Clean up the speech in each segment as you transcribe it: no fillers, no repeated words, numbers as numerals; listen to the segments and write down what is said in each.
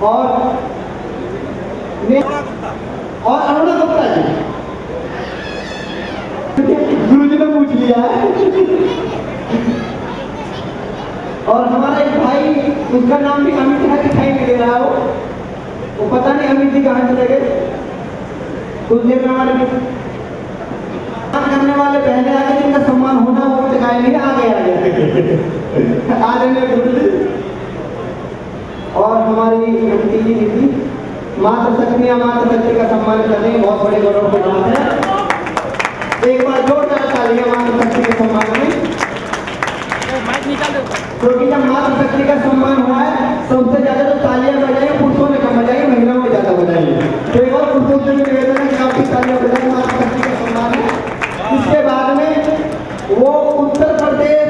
और अरुणा गुप्ता जी, गुरु जी ने पूछ लिया है। और हमारा एक भाई, उसका नाम भी अमित है, दिखाई नहीं दे रहा वो पता नहीं अमित जी कहाँ चले गए। कुछ देर में हमारे करने वाले पहले आगे जिनका सम्मान होना वो दिखाई नहीं, आगे आ रहे गुरु जी। और हमारी आंटी जी दीदी मातृ शक्ति का सम्मान कर रहे हैं, बहुत बड़े गौरव की बात है। एक बार जोरदार तालियां मातृ शक्ति के सम्मान में, क्योंकि जब मातृ शक्ति का सम्मान हुआ है सबसे ज्यादा तो तालियां बजाई पुरुषों ने कम बजाई, महिलाओं ने ज्यादा बजाई। तो एक बार पुरुषों से निवेदन है कि काफी तालियां बजाई, मातृ शक्ति का सम्मान है। इसके बाद में वो उत्तर प्रदेश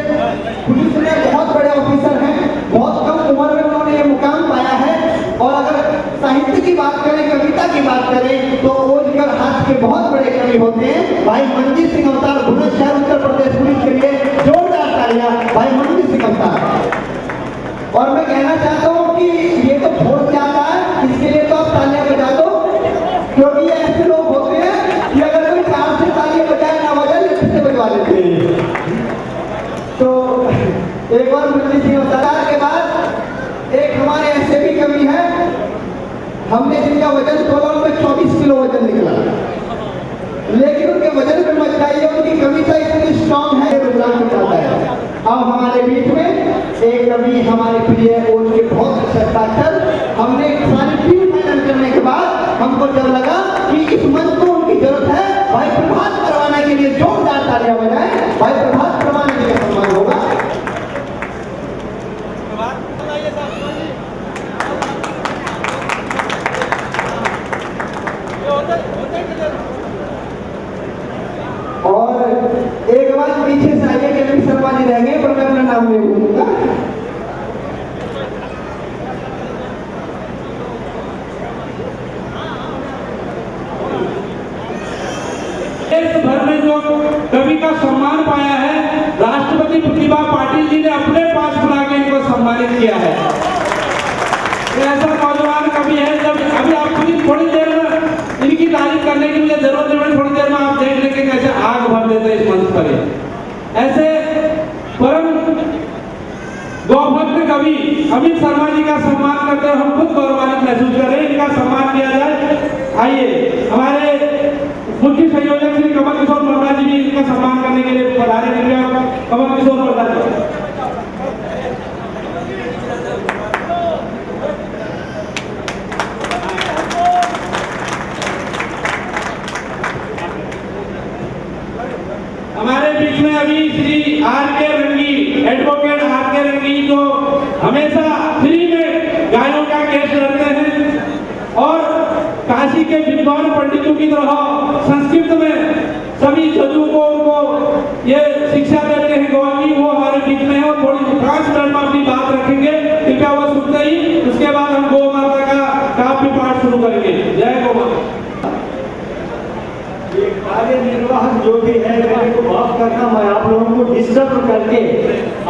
पुलिस में बहुत बड़े ऑफिसर हैं, बहुत कम उम्र में उन्होंने ये मुकाम पाया है। और अगर साहित्य की बात करें, कविता की बात करें, तो ओजगर हाथ के बहुत बड़े कवि होते हैं भाई मनजीत सिंह अवतार, बुलंदशहर उत्तर प्रदेश पुलिस के लिए जोरदार तालियां भाई मनजीत सिंह अवतार। और मैं कहना चाहता हूँ कि ये तो फोर्स जाता है, इसके लिए तो आप तालियां बजा दो, क्योंकि ऐसे लोग होते हैं कि अगर कोई कार से तालियां बजाए ना बजाए लेफ्ट से बजवा लेते हैं। तो एक बार मनजीत सिंह अवतार के बाद एक हमारे ऐसे भी कवि है, हमने जिनका वजन तोला उनमें 24 किलो वजन निकला, लेकिन उनके वजन में मत जाइए, उनकी कविता इतनी स्ट्रॉन्ग है रुद्रांश चाहता है। अब हमारे बीच में एक कवि हमारे प्रिय उनके बहुत अच्छे डॉक्टर, हमने सारी टीम फाइनल करने के बाद हमको जब लगा कि इस मंच को उनकी जरूरत है, भाई प्रभात करवाने के लिए जोरदार तालियां बजाएं, भाई प्रभात करवाने के लिए सम्मान होगा। और एक बार पीछे से आइए कि शर्मा जी रहेंगे, पर मैं अपना नाम नहीं बोलूंगा। देश भर में जो कवि का सम्मान पाया है, राष्ट्रपति प्रतिभा पाटिल जी ने अपने पास बुला के इनको सम्मानित किया है। ऐसा नौजवान कवि है, जब अभी आप थोड़ी देर में इनकी तारीफ करने की मुझे जरूरत नहीं, थोड़ी देर में आप देख लेंगे कैसे आग भर देते हैं इस मंच पर। ऐसे परम गौभक्त कवि अमित शर्मा जी का सम्मान करते हुए हम खुद गौरवान्वित महसूस कर रहे हैं। इनका सम्मान किया जाए। आइए हमारे मुख्य संयोजक श्री कमल किशोर वर्मा जी भी इनका सम्मान करने के लिए पधारे। कमल किशोर वर्मा जी। हमारे बीच में अभी श्री आर.के. रंगी, एडवोकेट आर.के. रंगी, जो हमेशा फ्री में गायों का केस लड़ते हैं और काशी के विद्वान पंडितों की तरह संस्कृत में सभी जजों को उनको ये शिक्षा देते हैं गौरवी, वो हमारे बीच में है और थोड़ी 5 मिनट में अपनी बात रखेंगे। कृपया वो सुनते ही उसके बाद हम गौ माता का काव्य पाठ शुरू करेंगे। जय गौ माता। कार्य निर्वाहक जो भी है मेरे को माफ करना, मैं आप लोगों को डिस्टर्ब करके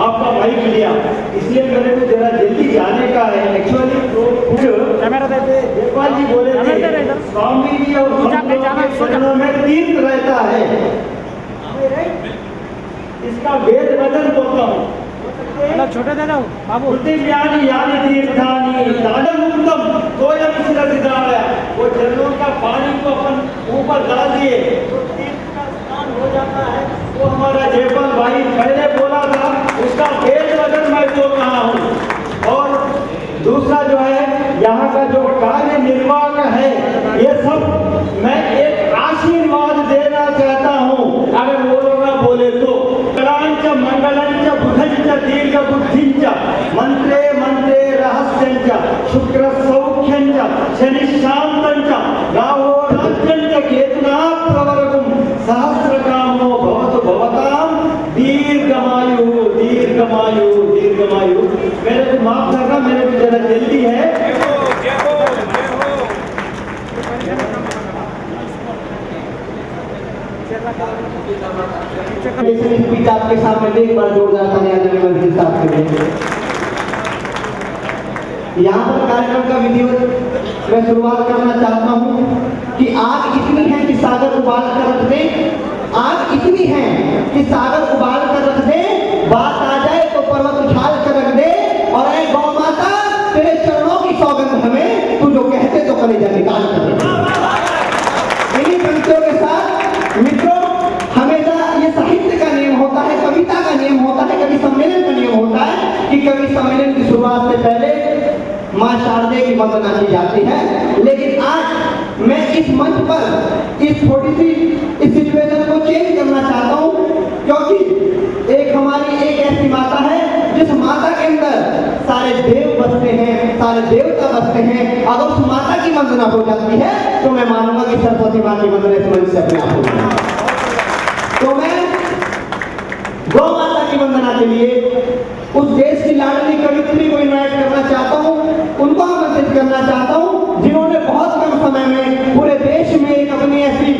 आपका माइक लिया, इसलिए मेरे को जरा जल्दी जाने का है। एक्चुअली जयपाल जी बोले थे स्वामी जी और चरणों में तीर्थ रहता है, इसका वेद वचन बोलता हूँ। छोटे दे हूँ बाबू, यानी तीर्थानी दानमुक्तम तोयम सिद्धाया, वो चरणों का पानी को अपन ऊपर डाल दिए तो तीर्थ का स्नान हो जाता है। वो हमारा जयपाल भाई पहले बोला था, उसका वेद वचन मैं बोल रहा हूँ। और दूसरा जो है यहाँ का जो कार्य निर्वाह है, ये सब मैं एक आशीर्वाद देना चाहता हूँ। अगर वो लोग बोले तो मंगलंच बुधंच दीर्घ बुद्धिंच मंत्रे मंत्रे रहस्यंच शुक्र सौख्यंच शनि शांतंच राहो राज्यंच केतुना प्रवर्गुम सहस्रकामो भवतु भवताम दीर्घमायु दीर्घमायु दीर्घमायु। मेरे को माफ करना, मेरे को जरा जल्दी है। आपके सामने एक बार जोरदार तालियां देने वाले साथ करेंगे। यहाँ पर कार्यक्रम का विधिवत मैं शुरुआत करना चाहता हूँ कि आग इतनी है कि सागर उबाल कर रख दे, आग इतनी है कि सागर उबाल कर रख दे, बात आ जाए तो पर्वत उछाल कर रख दे, और ऐ गौ माता तेरे चरणों की सौगंध हमें, तू जो कहते तो कलेजा निकाल कर दे। इन्हीं पंक्तियों के साथ मित्रों, हमेशा ये साहित्य का नियम होता है, कविता का नियम होता है, कवि सम्मेलन का नियम होता है कि कवि सम्मेलन की शुरुआत से पहले माँ शारदे की वंदना की जाती है। लेकिन आज मैं इस मंच पर इस छोटी सी इस सिचुएशन को चेंज करना चाहता हूँ, क्योंकि एक हमारी एक ऐसी माता है जिस माता के अंदर सारे देव बसते हैं, सारे देवता बसते हैं। अगर उस माता की वंदना हो जाती है तो मैं मानूंगा कि सरस्वती माँ की वंदना इस मंच से अपने आप हो जाएगी। तो मैं गौ माता की वंदना के लिए उस देश की लाडली कवित्री को इन्वाइट करना चाहता हूँ, उनको आमंत्रित करना चाहता हूँ जिन्होंने बहुत कम समय में पूरे देश में एक अपनी ऐसी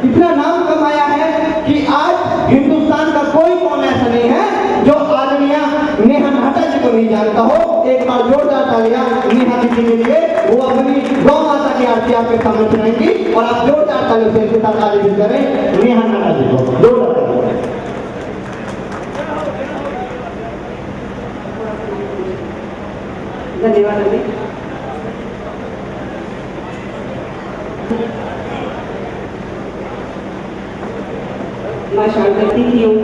इतना नाम कमाया है कि आज हिंदुस्तान का कोई कौन ऐसा नहीं है जो आदरणीय नेहा नाटा जी को नहीं जानता हो। एक बार जोरदार तालियां नेहा जी के लिए, वो अपनी गौ माता की आरती आपके सामने सुनाएंगी और आप जोरदार तालियों से इनके साथ आलिंगन करें नेहा नाटा जी को। जोरदार धन्यवाद अभी। मैं शारदा तिथियों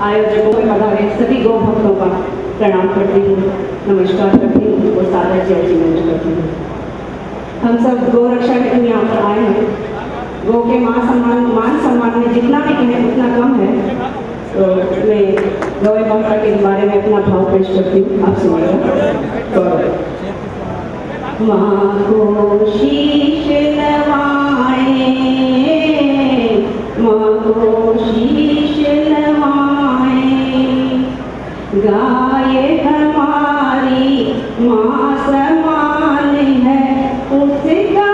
आयोजकों में पधारे सभी गौ भक्तों का प्रणाम करती हूँ, नमस्कार करती हूँ और सादर जय जी मंच करती हूँ। हम सब गौ रक्षा हेतु यहाँ पर आए हैं। गौ के मान सम्मान में जितना भी कहें उतना कम है। तो मैं गौ माता के बारे में अपना भाव पेश करती हूँ, आप सुनिएगा। माँ को शीश नवाए, माँ को शीश नवाए, गाय हमारी माँ समान है, उसका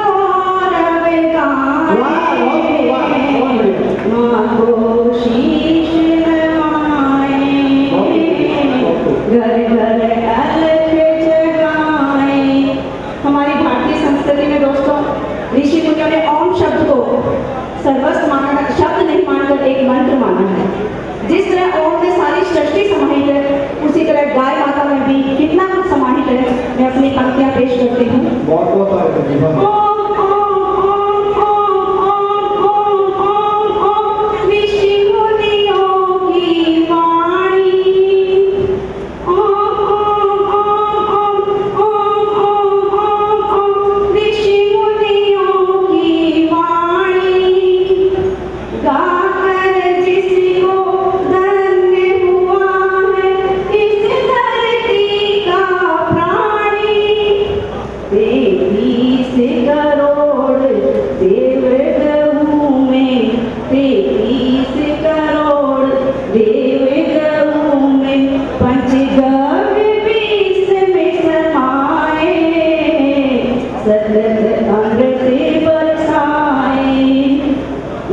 गौरव गाए। माँ को शीश नवाए, घर घर अलख जगाए। हमारी भारतीय संस्कृति में दोस्तों ऋषि मुनियों ने ओम शब्द को सर्वस्व माना, शब्द नहीं मानकर एक मंत्र माना है। जिस तरह ओम में सारी सृष्टि समाहित है, उसी तरह गाय माता में भी कितना कुछ समाहित है। मैं अपनी पंक्तियां पेश करती हूँ।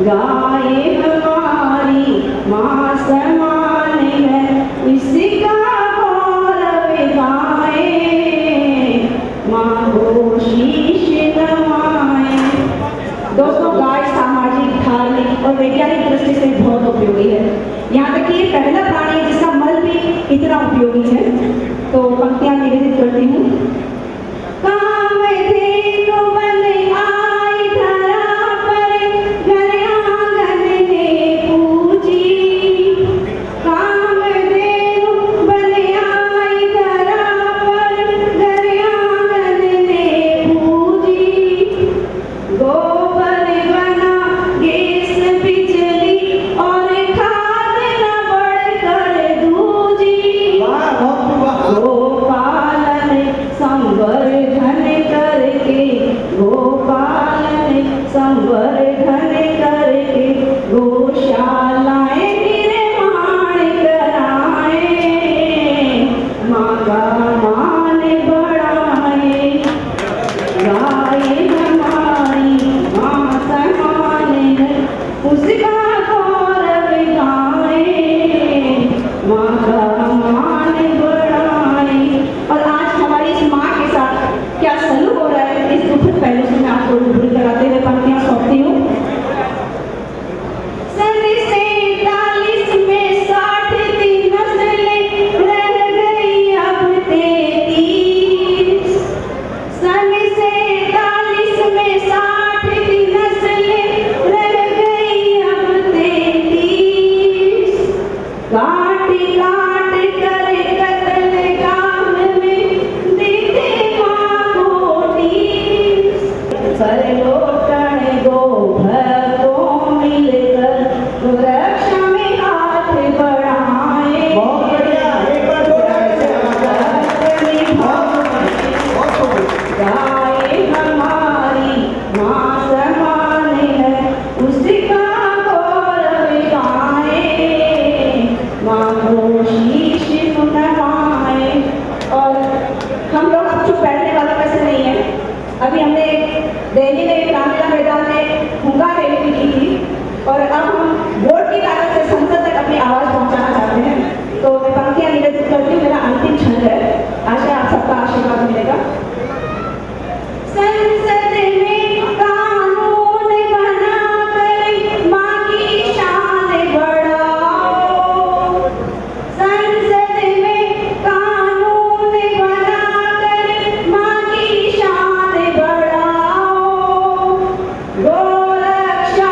गाय हमारी माँ समान है, इसका गौरव गाए। माँ को शीश नवाए। दोस्तों गाय सामाजिक, धार्मिक और वैज्ञानिक दृष्टि से बहुत उपयोगी है। यहाँ तक कि ये पहला प्राणी है जिसका मल भी इतना उपयोगी है। तो पंक्तियां निवेदित करती हूँ। संवर्धन करके गौशालाएं निर्माण कराए, माँ का मान बढ़ाए। गाय हमारी माँ समान है, उसका गौरव गाए। माँ का मान बढ़ाए। और गीत है, आशा आप सबका आशीर्वाद मिलेगा। संसद में कानून बनाकर माँ की शान बढ़ाओ, संसद में कानून बनाकर माँ की शान बढ़ाओ, गोरक्षा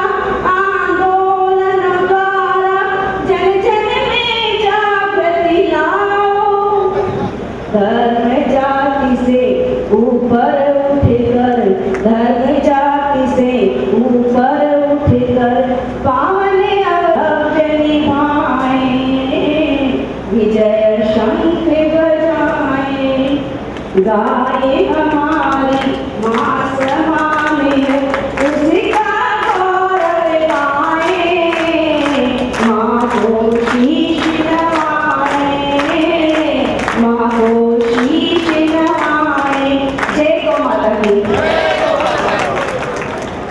आंदोलन द्वारा जन जन में जागृति लाओ, धर्म जाति से ऊपर उठकर, धर्म जाति से ऊपर उठकर पावन अवसर निभाएं, विजय शंख बजाएं, गाए हमारी माँ समाने उसका गौरव गाएं, माँ को शीश नवाएं, माँ को शीश नवाएं। जय गौ माता की।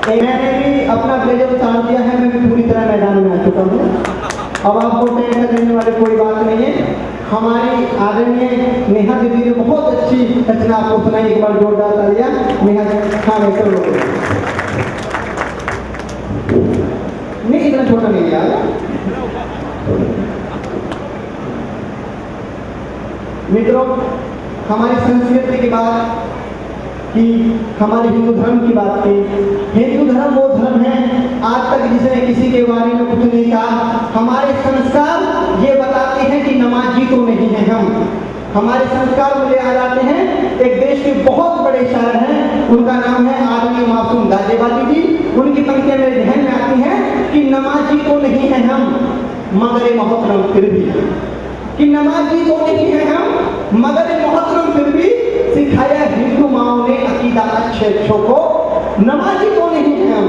मैंने भी अपना ब्लेजर उतार दिया है, मैं भी पूरी तरह मैदान में आ चुका हूँ। अब आपको टेंशन लेने वाली कोई बात नहीं है। हमारी आदरणीय नेहा दीदी ने बहुत अच्छी रचना आपको सुनाई, एक बार जोरदार तालियां नेहा। हाँ वैसे लोग नहीं, इतना छोटा नहीं यार। मित्रों, हमारी संस्कृति की बात की, हमारे हिंदू धर्म की बात की। हिंदू धर्म वो धर्म है आज तक जिसने किसी के बारे में कुछ नहीं कहा। हमारे संस्कार ये बताते हैं कि नमाजी तो नहीं है हम। हमारे संस्कार मुझे याद आते हैं, एक देश के बहुत बड़े शायर हैं, उनका नाम है आदरणीय मासूम गाजियाबादी जी। उनकी पंक्तियां मेरे ध्यान में आती हैं कि नमाजी तो नहीं है हम मगर मोहतरम फिर भी, कि नमाजी तो नहीं है हम मगर मोहतरम फिर भी, सिखाया हिंदू माओ ने अकीदा अच्छे अच्छों को। नमाजी तो नहीं है हम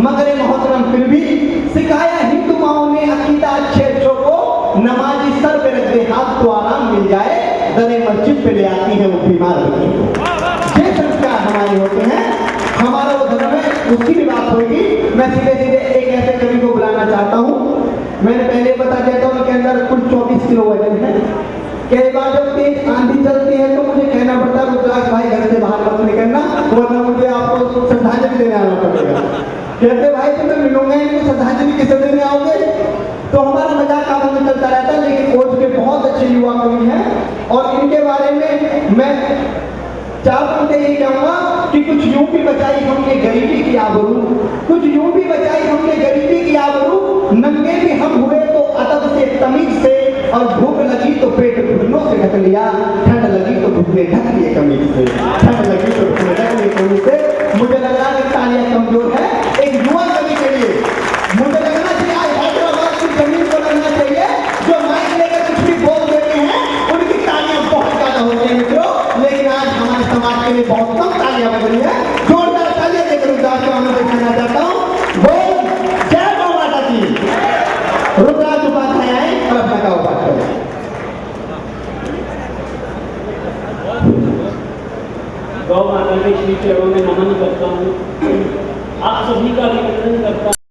मगर मोहतरम फिर भी, सिखाया हिंदू माओ ने अकीदा अच्छे अच्छों को। नमाजी सर पे रख दे हाथ तो आराम मिल जाए, दरे मस्जिद पे ले आती है वो बीमार बच्चों को। ये संस्कार हमारे होते हैं, हमारा वो धर्म है, उसकी भी बात होगी। मैं सीधे सीधे एक ऐसे कवि को बुलाना चाहता हूँ। मैंने पहले बता दिया था उनके अंदर कुल 24 किलो वजन है। कई बार जब तेज आंधी चलती है तो मुझे कहना पड़ता है रुद्राक्ष भाई घर से बाहर मत निकलना, वरना मुझे आपको श्रद्धांजलि देने आना पड़ेगा। कहते भाई तुम्हें मिलूंगा ही नहीं, श्रद्धांजलि किसे देने आओगे? तो हमारा मजाक आपस में चलता रहता है। लेकिन कोच के बहुत अच्छे युवा कवि हैं और इनके बारे में मैं चार पंक्ति यही कहूंगा कि कुछ यूं भी बचाई हमने गरीबी की आबरू, कुछ यूं भी बचाई हमने गरीबी की आबरू, नंगे भी हम हुए तो अदब से तमीज से, और भूख लगी तो पेट घुटनों से ढक लिया, ठंड लगी तो घुटने ढक लिए कमीज से, ठंड लगी तो घुटने ढक लिए कमीज से। मुझे लग रहा है तालियां कमजोर है एक युवा कवि के लिए। मुझे लगना चाहिए आज हैदराबाद की जमीन को लगना चाहिए जो माइक लेकर कुछ भी बोल देते हैं, उनकी तालियां बहुत ज्यादा होती है मित्रों। लेकिन आज हमारे समाज के लिए बहुत कम तालियां बज रही है। जोरदार तालियां देकर उदास को मैं दिखाना चाहता हूँ। बोल जय गौ माता की। रुद्राक्ष उपाध्याय आए और अपना का उपाध्याय। गौ माता के श्री चरणों में नमन करता हूँ। आप सभी का अभिनंदन करता